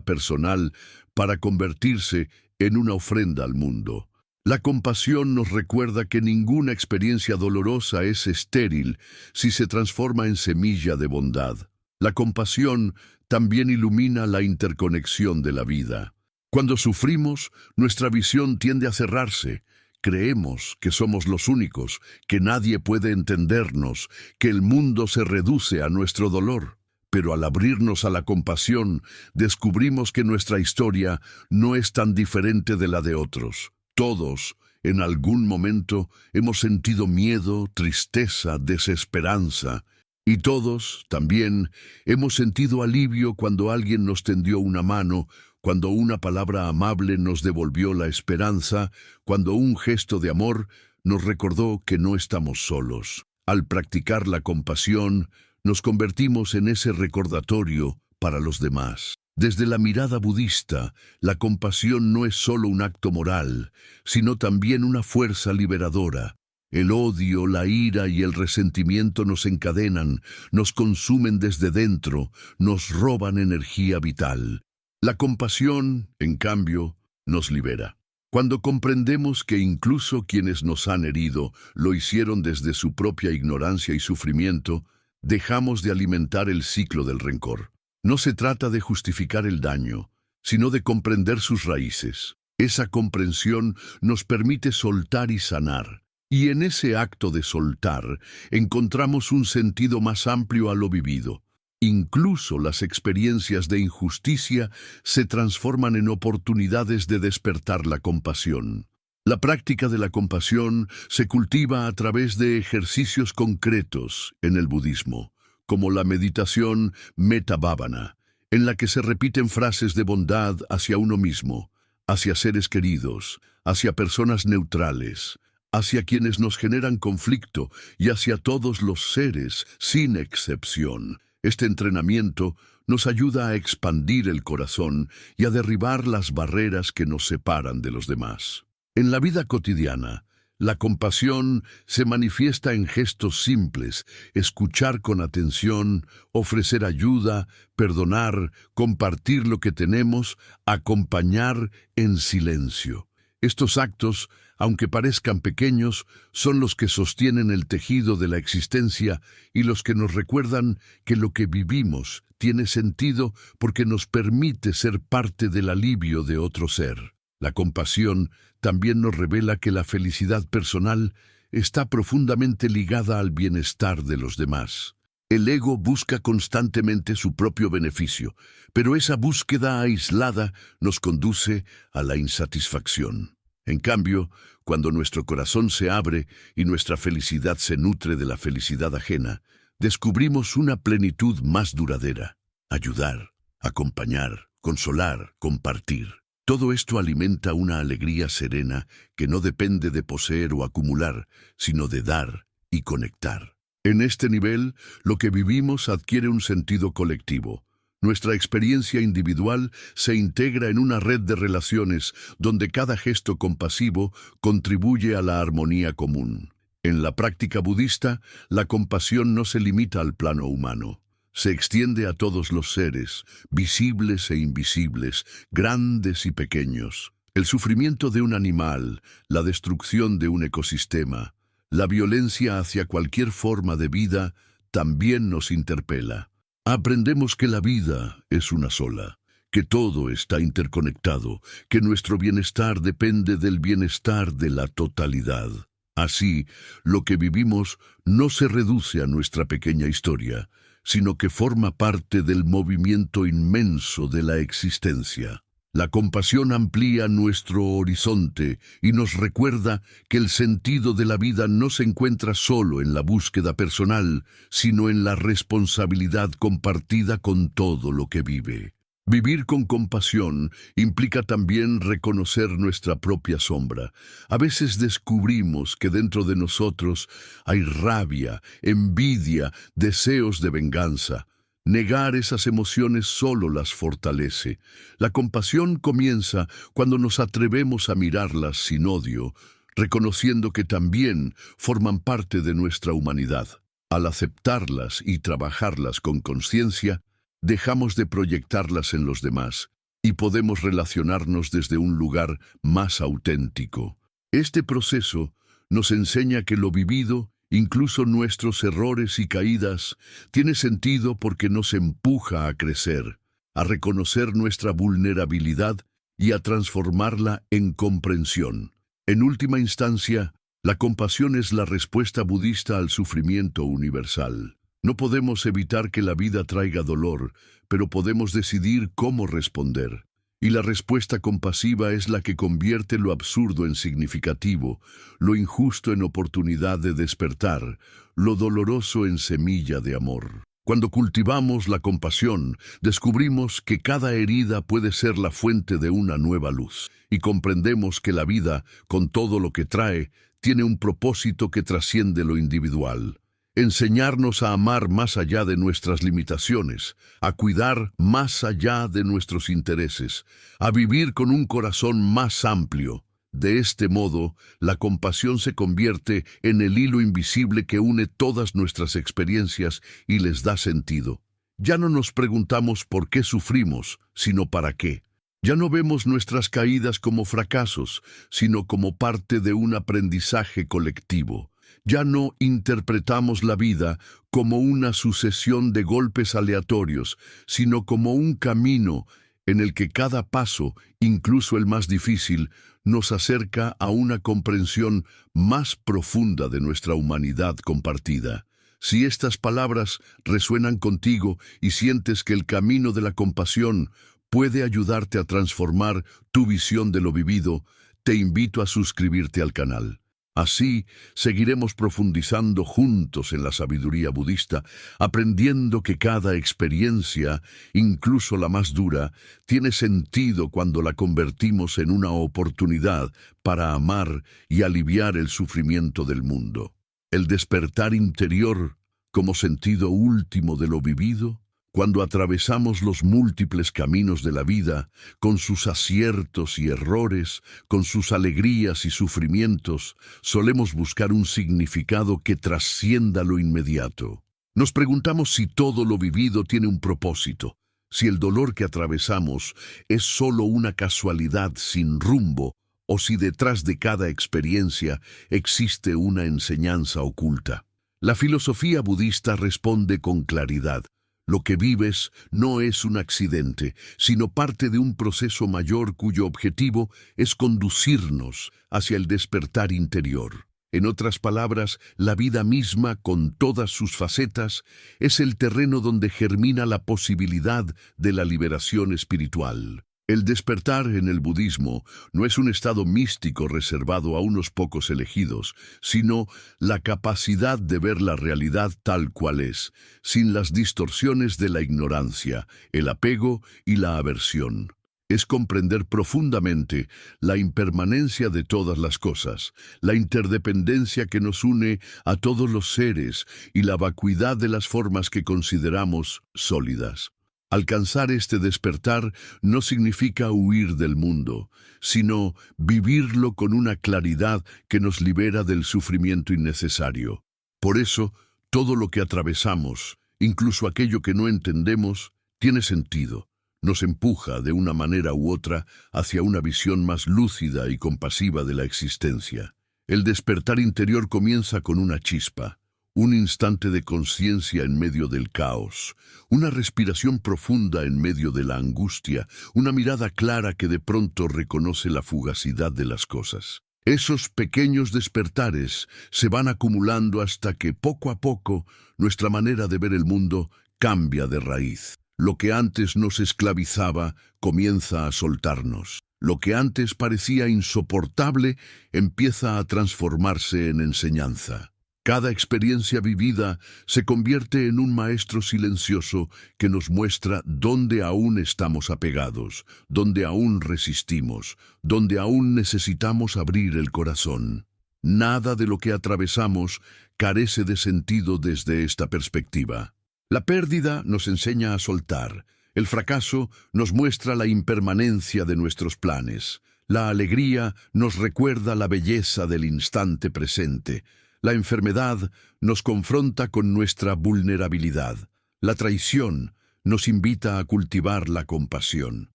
personal para convertirse en una ofrenda al mundo. La compasión nos recuerda que ninguna experiencia dolorosa es estéril si se transforma en semilla de bondad. La compasión también ilumina la interconexión de la vida. Cuando sufrimos, nuestra visión tiende a cerrarse. Creemos que somos los únicos, que nadie puede entendernos, que el mundo se reduce a nuestro dolor. Pero al abrirnos a la compasión, descubrimos que nuestra historia no es tan diferente de la de otros. Todos, en algún momento, hemos sentido miedo, tristeza, desesperanza. Y todos, también, hemos sentido alivio cuando alguien nos tendió una mano, cuando una palabra amable nos devolvió la esperanza, cuando un gesto de amor nos recordó que no estamos solos. Al practicar la compasión, nos convertimos en ese recordatorio para los demás. Desde la mirada budista, la compasión no es solo un acto moral, sino también una fuerza liberadora. El odio, la ira y el resentimiento nos encadenan, nos consumen desde dentro, nos roban energía vital. La compasión, en cambio, nos libera. Cuando comprendemos que incluso quienes nos han herido lo hicieron desde su propia ignorancia y sufrimiento, dejamos de alimentar el ciclo del rencor. No se trata de justificar el daño, sino de comprender sus raíces. Esa comprensión nos permite soltar y sanar. Y en ese acto de soltar, encontramos un sentido más amplio a lo vivido. Incluso las experiencias de injusticia se transforman en oportunidades de despertar la compasión. La práctica de la compasión se cultiva a través de ejercicios concretos en el budismo, como la meditación Metta Bhavana, en la que se repiten frases de bondad hacia uno mismo, hacia seres queridos, hacia personas neutrales, hacia quienes nos generan conflicto y hacia todos los seres, sin excepción. Este entrenamiento nos ayuda a expandir el corazón y a derribar las barreras que nos separan de los demás. En la vida cotidiana, la compasión se manifiesta en gestos simples: escuchar con atención, ofrecer ayuda, perdonar, compartir lo que tenemos, acompañar en silencio. Estos actos, aunque parezcan pequeños, son los que sostienen el tejido de la existencia y los que nos recuerdan que lo que vivimos tiene sentido porque nos permite ser parte del alivio de otro ser. La compasión también nos revela que la felicidad personal está profundamente ligada al bienestar de los demás. El ego busca constantemente su propio beneficio, pero esa búsqueda aislada nos conduce a la insatisfacción. En cambio, cuando nuestro corazón se abre y nuestra felicidad se nutre de la felicidad ajena, descubrimos una plenitud más duradera: ayudar, acompañar, consolar, compartir. Todo esto alimenta una alegría serena que no depende de poseer o acumular, sino de dar y conectar. En este nivel, lo que vivimos adquiere un sentido colectivo. Nuestra experiencia individual se integra en una red de relaciones donde cada gesto compasivo contribuye a la armonía común. En la práctica budista, la compasión no se limita al plano humano. Se extiende a todos los seres, visibles e invisibles, grandes y pequeños. El sufrimiento de un animal, la destrucción de un ecosistema, la violencia hacia cualquier forma de vida también nos interpela. Aprendemos que la vida es una sola, que todo está interconectado, que nuestro bienestar depende del bienestar de la totalidad. Así, lo que vivimos no se reduce a nuestra pequeña historia, sino que forma parte del movimiento inmenso de la existencia. La compasión amplía nuestro horizonte y nos recuerda que el sentido de la vida no se encuentra solo en la búsqueda personal, sino en la responsabilidad compartida con todo lo que vive. Vivir con compasión implica también reconocer nuestra propia sombra. A veces descubrimos que dentro de nosotros hay rabia, envidia, deseos de venganza. Negar esas emociones solo las fortalece. La compasión comienza cuando nos atrevemos a mirarlas sin odio, reconociendo que también forman parte de nuestra humanidad. Al aceptarlas y trabajarlas con conciencia, dejamos de proyectarlas en los demás y podemos relacionarnos desde un lugar más auténtico. Este proceso nos enseña que lo vivido, incluso nuestros errores y caídas, tiene sentido porque nos empuja a crecer, a reconocer nuestra vulnerabilidad y a transformarla en comprensión. En última instancia, la compasión es la respuesta budista al sufrimiento universal. No podemos evitar que la vida traiga dolor, pero podemos decidir cómo responder. Y la respuesta compasiva es la que convierte lo absurdo en significativo, lo injusto en oportunidad de despertar, lo doloroso en semilla de amor. Cuando cultivamos la compasión, descubrimos que cada herida puede ser la fuente de una nueva luz, y comprendemos que la vida, con todo lo que trae, tiene un propósito que trasciende lo individual. Enseñarnos a amar más allá de nuestras limitaciones, a cuidar más allá de nuestros intereses, a vivir con un corazón más amplio. De este modo, la compasión se convierte en el hilo invisible que une todas nuestras experiencias y les da sentido. Ya no nos preguntamos por qué sufrimos, sino para qué. Ya no vemos nuestras caídas como fracasos, sino como parte de un aprendizaje colectivo. Ya no interpretamos la vida como una sucesión de golpes aleatorios, sino como un camino en el que cada paso, incluso el más difícil, nos acerca a una comprensión más profunda de nuestra humanidad compartida. Si estas palabras resuenan contigo y sientes que el camino de la compasión puede ayudarte a transformar tu visión de lo vivido, te invito a suscribirte al canal. Así seguiremos profundizando juntos en la sabiduría budista, aprendiendo que cada experiencia, incluso la más dura, tiene sentido cuando la convertimos en una oportunidad para amar y aliviar el sufrimiento del mundo. El despertar interior como sentido último de lo vivido. Cuando atravesamos los múltiples caminos de la vida, con sus aciertos y errores, con sus alegrías y sufrimientos, solemos buscar un significado que trascienda lo inmediato. Nos preguntamos si todo lo vivido tiene un propósito, si el dolor que atravesamos es solo una casualidad sin rumbo, o si detrás de cada experiencia existe una enseñanza oculta. La filosofía budista responde con claridad. Lo que vives no es un accidente, sino parte de un proceso mayor cuyo objetivo es conducirnos hacia el despertar interior. En otras palabras, la vida misma, con todas sus facetas, es el terreno donde germina la posibilidad de la liberación espiritual. El despertar en el budismo no es un estado místico reservado a unos pocos elegidos, sino la capacidad de ver la realidad tal cual es, sin las distorsiones de la ignorancia, el apego y la aversión. Es comprender profundamente la impermanencia de todas las cosas, la interdependencia que nos une a todos los seres y la vacuidad de las formas que consideramos sólidas. Alcanzar este despertar no significa huir del mundo, sino vivirlo con una claridad que nos libera del sufrimiento innecesario. Por eso, todo lo que atravesamos, incluso aquello que no entendemos, tiene sentido. Nos empuja de una manera u otra hacia una visión más lúcida y compasiva de la existencia. El despertar interior comienza con una chispa. Un instante de conciencia en medio del caos, una respiración profunda en medio de la angustia, una mirada clara que de pronto reconoce la fugacidad de las cosas. Esos pequeños despertares se van acumulando hasta que poco a poco nuestra manera de ver el mundo cambia de raíz. Lo que antes nos esclavizaba comienza a soltarnos. Lo que antes parecía insoportable empieza a transformarse en enseñanza. Cada experiencia vivida se convierte en un maestro silencioso que nos muestra dónde aún estamos apegados, dónde aún resistimos, dónde aún necesitamos abrir el corazón. Nada de lo que atravesamos carece de sentido desde esta perspectiva. La pérdida nos enseña a soltar. El fracaso nos muestra la impermanencia de nuestros planes. La alegría nos recuerda la belleza del instante presente. La enfermedad nos confronta con nuestra vulnerabilidad. La traición nos invita a cultivar la compasión.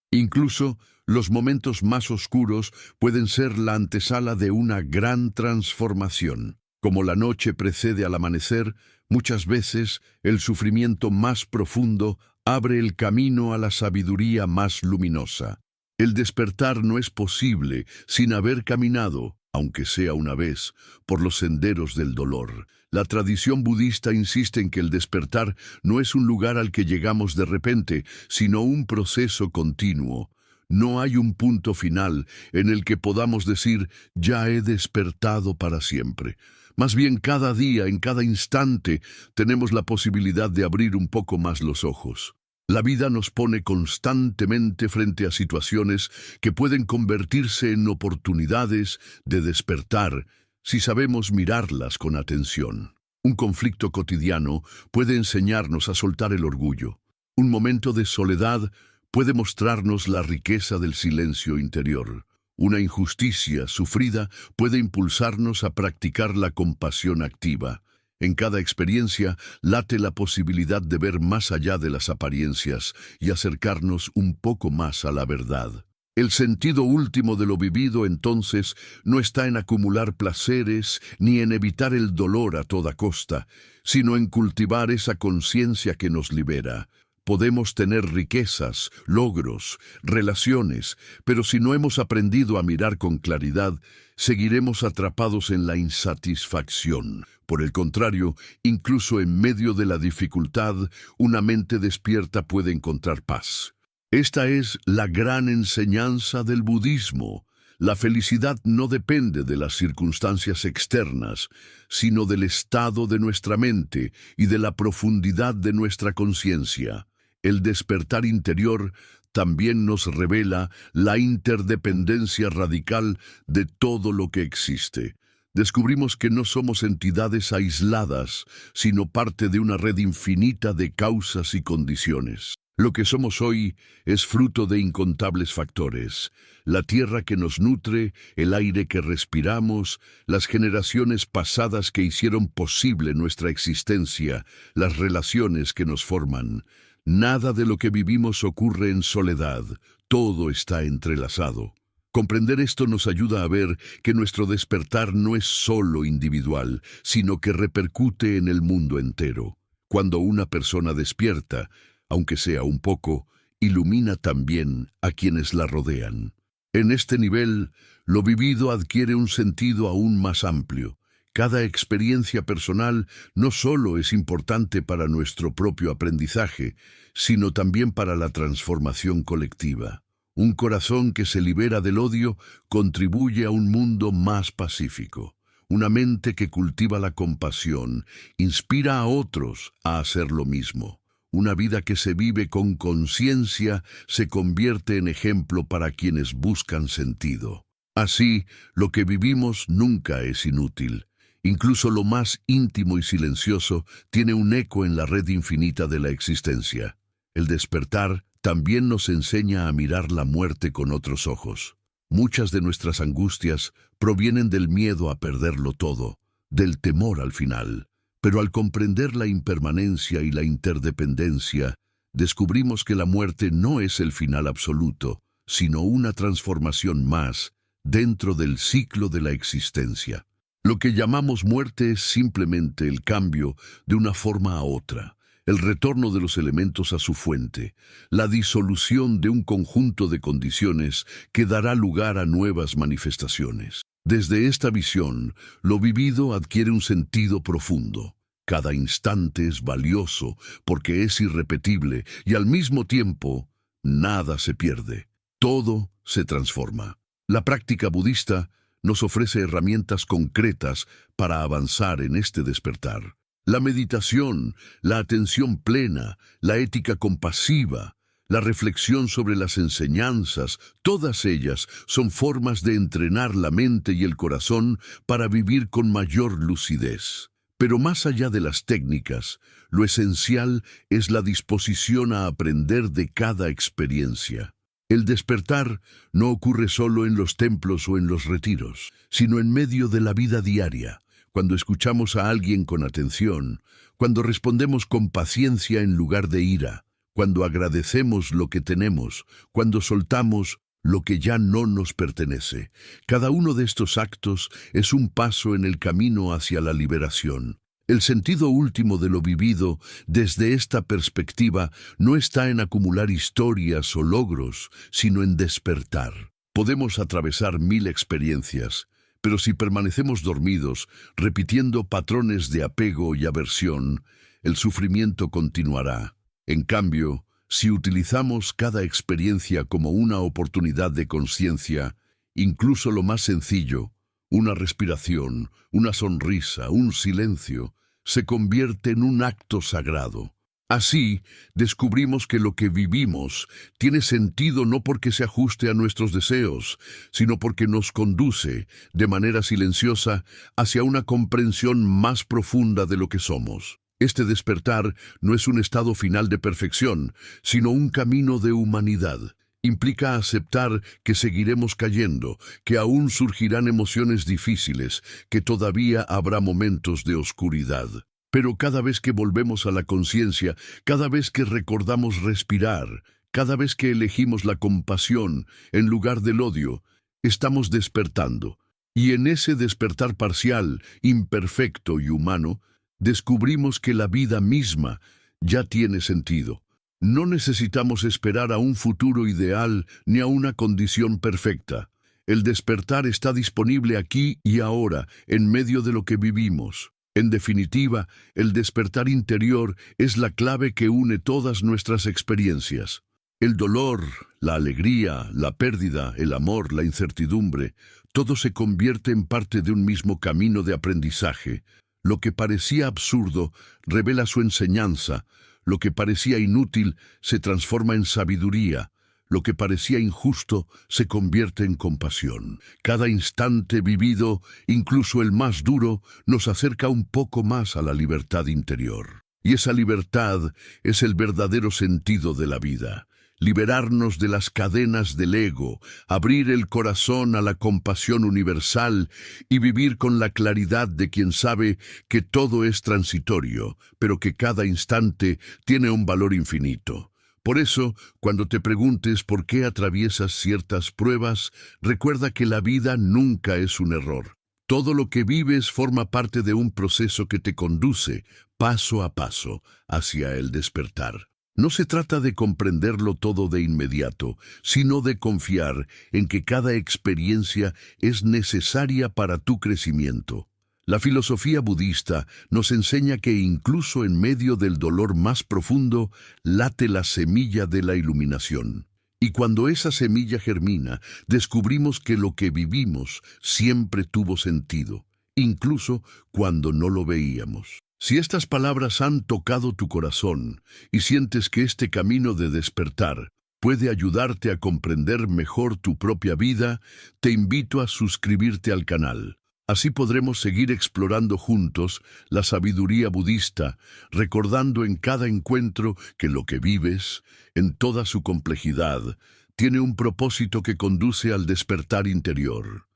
Incluso los momentos más oscuros pueden ser la antesala de una gran transformación. Como la noche precede al amanecer, muchas veces el sufrimiento más profundo abre el camino a la sabiduría más luminosa. El despertar no es posible sin haber caminado, aunque sea una vez, por los senderos del dolor. La tradición budista insiste en que el despertar no es un lugar al que llegamos de repente, sino un proceso continuo. No hay un punto final en el que podamos decir, ya he despertado para siempre. Más bien, cada día, en cada instante, tenemos la posibilidad de abrir un poco más los ojos. La vida nos pone constantemente frente a situaciones que pueden convertirse en oportunidades de despertar si sabemos mirarlas con atención. Un conflicto cotidiano puede enseñarnos a soltar el orgullo. Un momento de soledad puede mostrarnos la riqueza del silencio interior. Una injusticia sufrida puede impulsarnos a practicar la compasión activa. En cada experiencia late la posibilidad de ver más allá de las apariencias y acercarnos un poco más a la verdad. El sentido último de lo vivido, entonces, no está en acumular placeres ni en evitar el dolor a toda costa, sino en cultivar esa conciencia que nos libera. Podemos tener riquezas, logros, relaciones, pero si no hemos aprendido a mirar con claridad, seguiremos atrapados en la insatisfacción. Por el contrario, incluso en medio de la dificultad, una mente despierta puede encontrar paz. Esta es la gran enseñanza del budismo. La felicidad no depende de las circunstancias externas, sino del estado de nuestra mente y de la profundidad de nuestra conciencia. El despertar interior también nos revela la interdependencia radical de todo lo que existe. Descubrimos que no somos entidades aisladas, sino parte de una red infinita de causas y condiciones. Lo que somos hoy es fruto de incontables factores: la tierra que nos nutre, el aire que respiramos, las generaciones pasadas que hicieron posible nuestra existencia, las relaciones que nos forman. Nada de lo que vivimos ocurre en soledad, todo está entrelazado. Comprender esto nos ayuda a ver que nuestro despertar no es solo individual, sino que repercute en el mundo entero. Cuando una persona despierta, aunque sea un poco, ilumina también a quienes la rodean. En este nivel, lo vivido adquiere un sentido aún más amplio. Cada experiencia personal no solo es importante para nuestro propio aprendizaje, sino también para la transformación colectiva. Un corazón que se libera del odio contribuye a un mundo más pacífico. Una mente que cultiva la compasión inspira a otros a hacer lo mismo. Una vida que se vive con conciencia se convierte en ejemplo para quienes buscan sentido. Así, lo que vivimos nunca es inútil. Incluso lo más íntimo y silencioso tiene un eco en la red infinita de la existencia. El despertar también nos enseña a mirar la muerte con otros ojos. Muchas de nuestras angustias provienen del miedo a perderlo todo, del temor al final. Pero al comprender la impermanencia y la interdependencia, descubrimos que la muerte no es el final absoluto, sino una transformación más dentro del ciclo de la existencia. Lo que llamamos muerte es simplemente el cambio de una forma a otra, el retorno de los elementos a su fuente, la disolución de un conjunto de condiciones que dará lugar a nuevas manifestaciones. Desde esta visión, lo vivido adquiere un sentido profundo. Cada instante es valioso porque es irrepetible y al mismo tiempo, nada se pierde. Todo se transforma. La práctica budista nos ofrece herramientas concretas para avanzar en este despertar. La meditación, la atención plena, la ética compasiva, la reflexión sobre las enseñanzas, todas ellas son formas de entrenar la mente y el corazón para vivir con mayor lucidez. Pero más allá de las técnicas, lo esencial es la disposición a aprender de cada experiencia. El despertar no ocurre solo en los templos o en los retiros, sino en medio de la vida diaria, cuando escuchamos a alguien con atención, cuando respondemos con paciencia en lugar de ira, cuando agradecemos lo que tenemos, cuando soltamos lo que ya no nos pertenece. Cada uno de estos actos es un paso en el camino hacia la liberación. El sentido último de lo vivido desde esta perspectiva no está en acumular historias o logros, sino en despertar. Podemos atravesar 1000 experiencias, pero si permanecemos dormidos, repitiendo patrones de apego y aversión, el sufrimiento continuará. En cambio, si utilizamos cada experiencia como una oportunidad de conciencia, incluso lo más sencillo, una respiración, una sonrisa, un silencio, se convierte en un acto sagrado. Así, descubrimos que lo que vivimos tiene sentido no porque se ajuste a nuestros deseos, sino porque nos conduce, de manera silenciosa, hacia una comprensión más profunda de lo que somos. Este despertar no es un estado final de perfección, sino un camino de humanidad. Implica aceptar que seguiremos cayendo, que aún surgirán emociones difíciles, que todavía habrá momentos de oscuridad. Pero cada vez que volvemos a la conciencia, cada vez que recordamos respirar, cada vez que elegimos la compasión en lugar del odio, estamos despertando. Y en ese despertar parcial, imperfecto y humano, descubrimos que la vida misma ya tiene sentido. No necesitamos esperar a un futuro ideal ni a una condición perfecta. El despertar está disponible aquí y ahora, en medio de lo que vivimos. En definitiva, el despertar interior es la clave que une todas nuestras experiencias. El dolor, la alegría, la pérdida, el amor, la incertidumbre, todo se convierte en parte de un mismo camino de aprendizaje. Lo que parecía absurdo revela su enseñanza, lo que parecía inútil se transforma en sabiduría, lo que parecía injusto se convierte en compasión. Cada instante vivido, incluso el más duro, nos acerca un poco más a la libertad interior. Y esa libertad es el verdadero sentido de la vida. Liberarnos de las cadenas del ego, abrir el corazón a la compasión universal y vivir con la claridad de quien sabe que todo es transitorio, pero que cada instante tiene un valor infinito. Por eso, cuando te preguntes por qué atraviesas ciertas pruebas, recuerda que la vida nunca es un error. Todo lo que vives forma parte de un proceso que te conduce, paso a paso, hacia el despertar. No se trata de comprenderlo todo de inmediato, sino de confiar en que cada experiencia es necesaria para tu crecimiento. La filosofía budista nos enseña que incluso en medio del dolor más profundo, late la semilla de la iluminación. Y cuando esa semilla germina, descubrimos que lo que vivimos siempre tuvo sentido, incluso cuando no lo veíamos. Si estas palabras han tocado tu corazón y sientes que este camino de despertar puede ayudarte a comprender mejor tu propia vida, te invito a suscribirte al canal. Así podremos seguir explorando juntos la sabiduría budista, recordando en cada encuentro que lo que vives, en toda su complejidad, tiene un propósito que conduce al despertar interior.